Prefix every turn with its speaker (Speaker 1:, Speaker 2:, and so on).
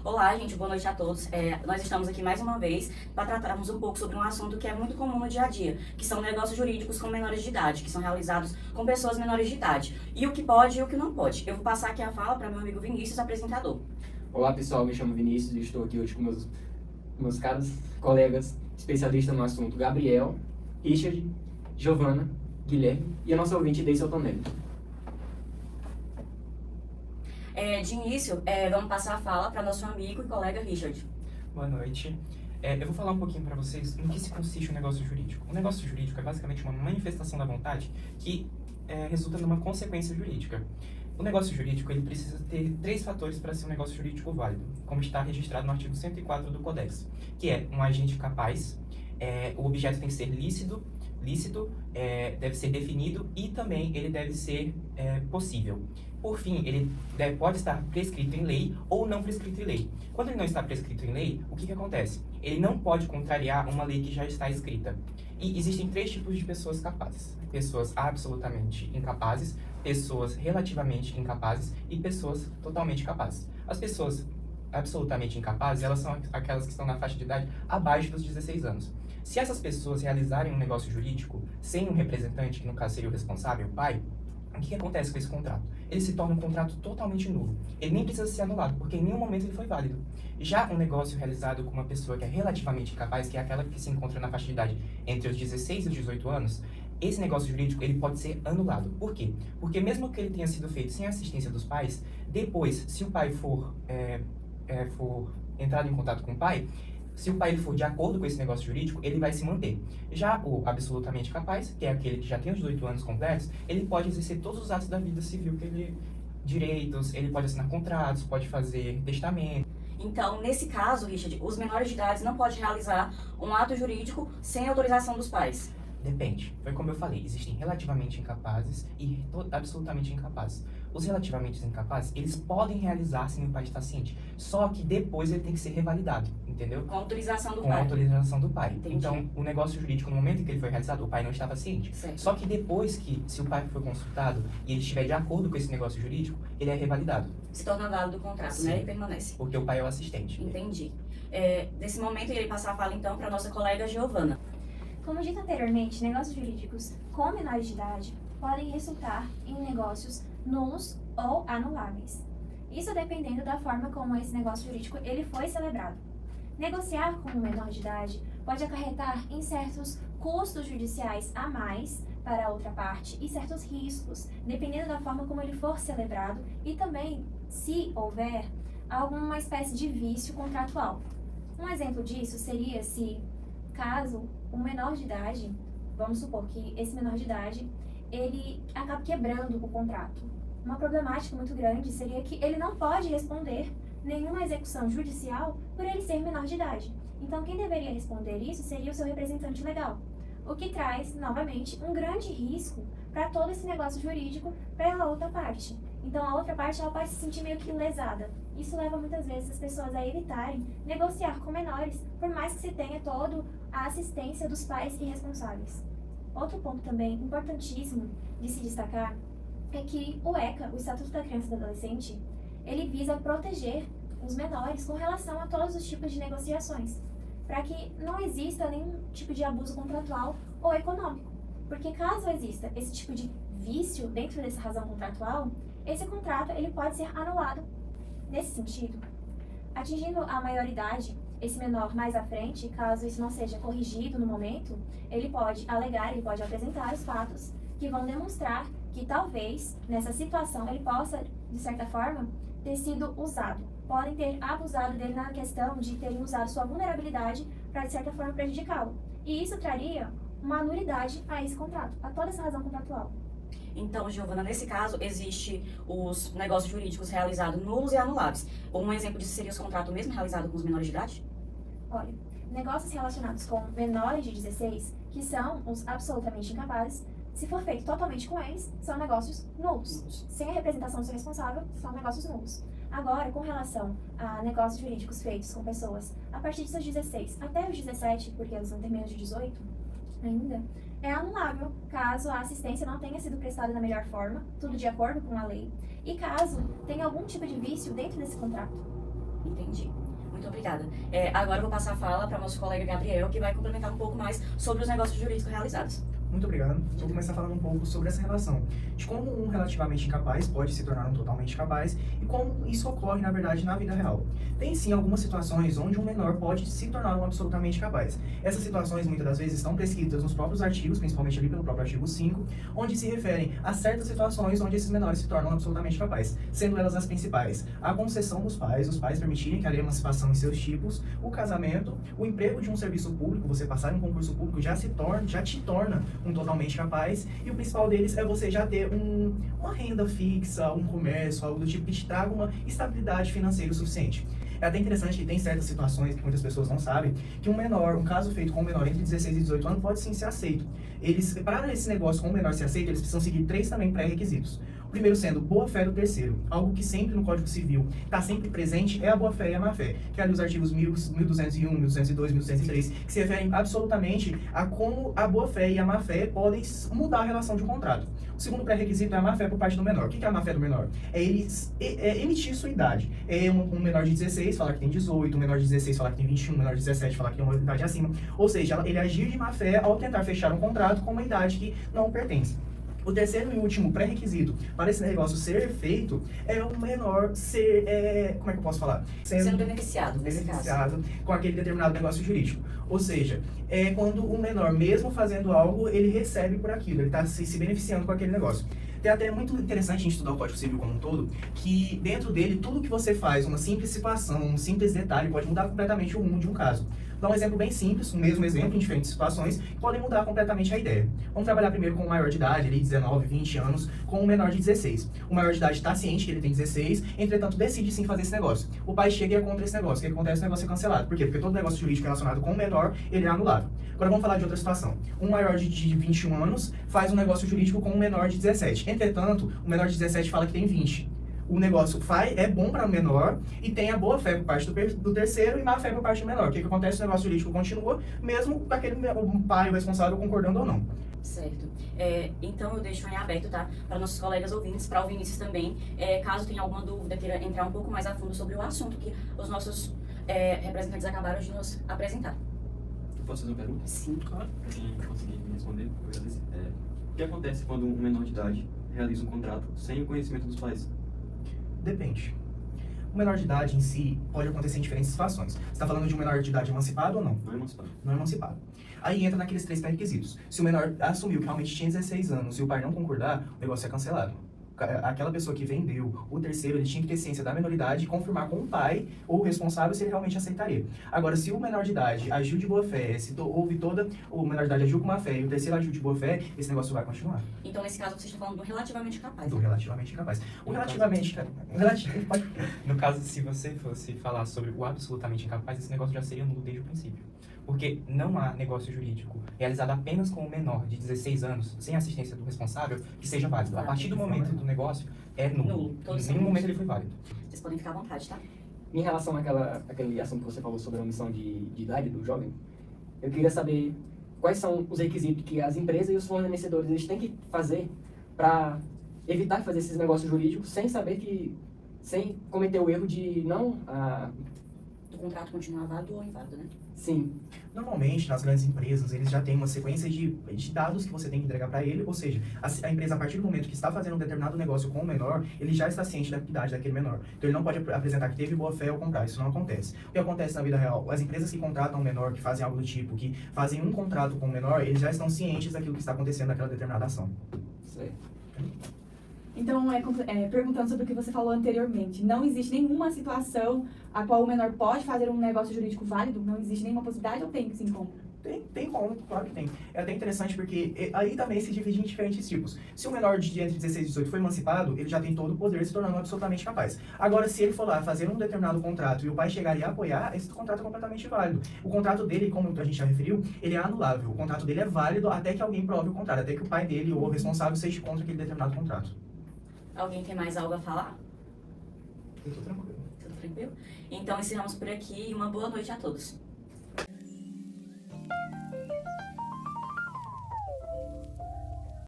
Speaker 1: Olá, gente, boa noite a todos. Nós estamos aqui mais uma vez para tratarmos um pouco sobre um assunto que é muito comum no dia a dia, que são negócios jurídicos com menores de idade, que são realizados com pessoas menores de idade. E o que pode e o que não pode. Eu vou passar aqui a fala para meu amigo Vinícius, apresentador.
Speaker 2: Olá pessoal, me chamo Vinícius e estou aqui hoje com meus caros colegas especialistas no assunto, Gabriel, Richard, Giovana, Guilherme e a nossa ouvinte Deise Altonelli.
Speaker 1: De início, vamos passar a fala para nosso amigo e colega Richard.
Speaker 3: Boa noite. Eu vou falar um pouquinho para vocês em que se consiste o negócio jurídico. O negócio jurídico é basicamente uma manifestação da vontade que resulta numa consequência jurídica. O negócio jurídico ele precisa ter 3 fatores para ser um negócio jurídico válido, como está registrado no artigo 104 do Codex, que é um agente capaz, o objeto tem que ser lícito, deve ser definido e também ele deve ser possível. Por fim, ele pode estar prescrito em lei ou não prescrito em lei. Quando ele não está prescrito em lei, o que acontece? Ele não pode contrariar uma lei que já está escrita. E existem 3 tipos de pessoas capazes. Pessoas absolutamente incapazes, pessoas relativamente incapazes e pessoas totalmente capazes. As pessoas absolutamente incapazes, elas são aquelas que estão na faixa de idade abaixo dos 16 anos. Se essas pessoas realizarem um negócio jurídico sem um representante, que no caso seria o responsável, o pai, o que acontece com esse contrato? Ele se torna um contrato totalmente nulo. Ele nem precisa ser anulado, porque em nenhum momento ele foi válido. Já um negócio realizado com uma pessoa que é relativamente incapaz, que é aquela que se encontra na faixa de idade entre os 16 e os 18 anos, esse negócio jurídico ele pode ser anulado. Por quê? Porque mesmo que ele tenha sido feito sem a assistência dos pais, depois, se o pai for entrado em contato com o pai, se o pai ele for de acordo com esse negócio jurídico, ele vai se manter. Já o absolutamente capaz, que é aquele que já tem os 18 anos completos, ele pode exercer todos os atos da vida civil direitos, ele pode assinar contratos, pode fazer testamento.
Speaker 1: Então, nesse caso, Richard, os menores de idade não podem realizar um ato jurídico sem autorização dos pais.
Speaker 3: Depende. Foi como eu falei, existem relativamente incapazes e absolutamente incapazes. Os relativamente incapazes, eles podem realizar sem o pai estar ciente, só que depois ele tem que ser revalidado, entendeu?
Speaker 1: Com autorização do
Speaker 3: Com
Speaker 1: pai.
Speaker 3: a autorização do pai.
Speaker 1: Entendi.
Speaker 3: Então, o negócio jurídico, no momento em que ele foi realizado, o pai não estava ciente.
Speaker 1: Certo.
Speaker 3: Só que depois que, se o pai for consultado e ele estiver de acordo com esse negócio jurídico, ele é revalidado.
Speaker 1: Se torna válido o contrato,
Speaker 3: Sim.
Speaker 1: né? E permanece.
Speaker 3: Porque o pai é o assistente.
Speaker 1: Entendi. Nesse momento, eu irei passar a fala, então, para nossa colega Giovana.
Speaker 4: Como dito anteriormente, negócios jurídicos com menores de idade podem resultar em negócios nulos ou anuláveis. Isso dependendo da forma como esse negócio jurídico ele foi celebrado. Negociar com um menor de idade pode acarretar em certos custos judiciais a mais para a outra parte e certos riscos, dependendo da forma como ele for celebrado e também se houver alguma espécie de vício contratual. Um exemplo disso seria se, caso um menor de idade, vamos supor que esse menor de idade, ele acaba quebrando o contrato. Uma problemática muito grande seria que ele não pode responder nenhuma execução judicial por ele ser menor de idade. Então, quem deveria responder isso seria o seu representante legal, o que traz, novamente, um grande risco para todo esse negócio jurídico para a outra parte. Então, a outra parte ela pode se sentir meio que lesada. Isso leva muitas vezes as pessoas a evitarem negociar com menores, por mais que se tenha toda a assistência dos pais e responsáveis. Outro ponto também importantíssimo de se destacar é que o ECA, o Estatuto da Criança e do Adolescente, ele visa proteger os menores com relação a todos os tipos de negociações, para que não exista nenhum tipo de abuso contratual ou econômico. Porque caso exista esse tipo de vício dentro dessa razão contratual, esse contrato ele pode ser anulado. Nesse sentido, atingindo a maioridade, esse menor mais à frente, caso isso não seja corrigido no momento, ele pode alegar, ele pode apresentar os fatos que vão demonstrar que talvez, nessa situação, ele possa, de certa forma, ter sido usado. Podem ter abusado dele na questão de terem usado sua vulnerabilidade para, de certa forma, prejudicá-lo. E isso traria uma nulidade a esse contrato, a toda essa razão contratual.
Speaker 1: Então, Giovana, nesse caso, existe os negócios jurídicos realizados nulos e anuláveis. Um exemplo disso seria os contratos mesmo realizados com os menores de idade?
Speaker 4: Olha, negócios relacionados com menores de 16, que são os absolutamente incapazes, se for feito totalmente com eles, são negócios nulos. Sem a representação do seu responsável, são negócios nulos. Agora, com relação a negócios jurídicos feitos com pessoas a partir de seus 16 até os 17, porque eles não têm menos de 18 ainda, é anulável caso a assistência não tenha sido prestada da melhor forma, tudo de acordo com a lei, e caso tenha algum tipo de vício dentro desse contrato.
Speaker 1: Entendi. Muito obrigada. Agora eu vou passar a fala para nosso colega Gabriel, que vai complementar um pouco mais sobre os negócios jurídicos realizados.
Speaker 5: Muito obrigado. Vou começar falando um pouco sobre essa relação, de como um relativamente incapaz pode se tornar um totalmente capaz e como isso ocorre, na verdade, na vida real. Tem sim algumas situações onde um menor pode se tornar um absolutamente capaz. Essas situações, muitas das vezes, estão prescritas nos próprios artigos, principalmente ali pelo próprio artigo 5, onde se referem a certas situações onde esses menores se tornam absolutamente capazes, sendo elas as principais: a concessão dos pais, os pais permitirem que a emancipação em seus tipos, o casamento, o emprego de um serviço público, você passar em um concurso público já te torna um totalmente capaz, e o principal deles é você já ter uma renda fixa, um comércio, algo do tipo que te traga uma estabilidade financeira o suficiente. É até interessante que tem certas situações que muitas pessoas não sabem, que um caso feito com um menor entre 16 e 18 anos pode sim ser aceito. Para esse negócio com o menor ser aceito, eles precisam seguir 3 também pré-requisitos. O primeiro sendo boa-fé do terceiro. Algo que sempre no Código Civil está sempre presente é a boa-fé e a má-fé, que é ali os artigos 1201, 1202, 1203, que se referem absolutamente a como a boa-fé e a má-fé podem mudar a relação de um contrato. O segundo pré-requisito é a má-fé por parte do menor. O que é a má-fé do menor? É ele emitir sua idade. Um menor de 16 falar que tem 18, um menor de 16 falar que tem 21, um menor de 17 falar que tem uma idade acima. Ou seja, ele agir de má-fé ao tentar fechar um contrato com uma idade que não pertence. O terceiro e último pré-requisito para esse negócio ser feito é o menor ser, como é que eu posso falar?
Speaker 1: Sendo beneficiado, nesse caso.
Speaker 5: Com aquele determinado negócio jurídico. Ou seja, é quando o menor, mesmo fazendo algo, ele recebe por aquilo, ele está se beneficiando com aquele negócio. É até muito interessante a gente estudar o Código Civil como um todo, que dentro dele, tudo que você faz, uma simples situação, um simples detalhe, pode mudar completamente o rumo de um caso. Dá um exemplo bem simples, o mesmo exemplo em diferentes situações, que podem mudar completamente a ideia. Vamos trabalhar primeiro com o maior de idade, ali 19, 20 anos, com o menor de 16. O maior de idade está ciente que ele tem 16, entretanto decide sim fazer esse negócio. O pai chega e é contra esse negócio. O que acontece? O negócio é cancelado. Por quê? Porque todo negócio jurídico relacionado com o menor, ele é anulado. Agora vamos falar de outra situação. Um maior de 21 anos faz um negócio jurídico com um menor de 17. Entretanto, o menor de 17 fala que tem 20. O negócio é bom para o menor e tem a boa fé por parte do terceiro e má fé por parte do menor. O que acontece? O negócio jurídico continua, mesmo com aquele pai, o responsável, concordando ou não.
Speaker 1: Certo. Então eu deixo em aberto, tá? Para nossos colegas ouvintes, para o Vinícius também, caso tenha alguma dúvida, queira entrar um pouco mais a fundo sobre o assunto que os nossos representantes acabaram de nos apresentar.
Speaker 6: Posso fazer uma pergunta?
Speaker 1: Sim, claro.
Speaker 6: Quem conseguir me responder, eu agradeço. O que acontece quando um menor de idade realiza um contrato sem o conhecimento dos pais?
Speaker 5: Depende. O menor de idade em si pode acontecer em diferentes situações. Você está falando de um menor de idade emancipado ou não?
Speaker 6: Não é emancipado.
Speaker 5: Não é emancipado. Aí entra naqueles 3 pré-requisitos. Se o menor assumiu que realmente tinha 16 anos e o pai não concordar, o negócio é cancelado. Aquela pessoa que vendeu o terceiro, ele tinha que ter ciência da menoridade e confirmar com o pai ou o responsável se ele realmente aceitaria. Agora, se o menor de idade agiu de boa fé, o menor de idade agiu com má fé e o terceiro agiu de boa fé, esse negócio vai continuar.
Speaker 1: Então, nesse caso, você está falando do relativamente capaz.
Speaker 5: Do relativamente capaz. O relativamente...
Speaker 3: No caso, se você fosse falar sobre o absolutamente incapaz, esse negócio já seria nulo desde o princípio. Porque não há negócio jurídico realizado apenas com o menor de 16 anos, sem assistência do responsável, que seja válido. A partir do momento do negócio, é nulo. Em nenhum momento ele foi válido.
Speaker 1: Vocês podem ficar à vontade, tá?
Speaker 2: Em relação àquele assunto que você falou sobre a omissão de idade do jovem, eu queria saber quais são os requisitos que as empresas e os fornecedores eles têm que fazer para evitar fazer esses negócios jurídicos sem cometer o erro de
Speaker 1: O contrato continuar válido ou inválido, né?
Speaker 2: Sim.
Speaker 5: Normalmente, nas grandes empresas, eles já têm uma sequência de dados que você tem que entregar para ele, ou seja, a empresa, a partir do momento que está fazendo um determinado negócio com o menor, ele já está ciente da idade daquele menor. Então, ele não pode apresentar que teve boa fé ao comprar, isso não acontece. O que acontece na vida real? As empresas que contratam um menor, que fazem algo do tipo, que fazem um contrato com o menor, eles já estão cientes daquilo que está acontecendo naquela determinada ação.
Speaker 2: Certo.
Speaker 7: Então, perguntando sobre o que você falou anteriormente, não existe nenhuma situação a qual o menor pode fazer um negócio jurídico válido? Não existe nenhuma possibilidade ou tem sim como?
Speaker 5: Tem como, claro que tem. É até interessante porque aí também se divide em diferentes tipos. Se o menor de entre 16 e 18 foi emancipado, ele já tem todo o poder se tornando absolutamente capaz. Agora, se ele for lá fazer um determinado contrato e o pai chegar e apoiar, esse contrato é completamente válido. O contrato dele, como a gente já referiu, ele é anulável. O contrato dele é válido até que alguém prove o contrário, até que o pai dele ou o responsável seja contra aquele determinado contrato.
Speaker 1: Alguém tem mais algo a falar?
Speaker 5: Eu tô tranquilo.
Speaker 1: Tudo tranquilo? Então, encerramos por aqui e uma boa noite a todos.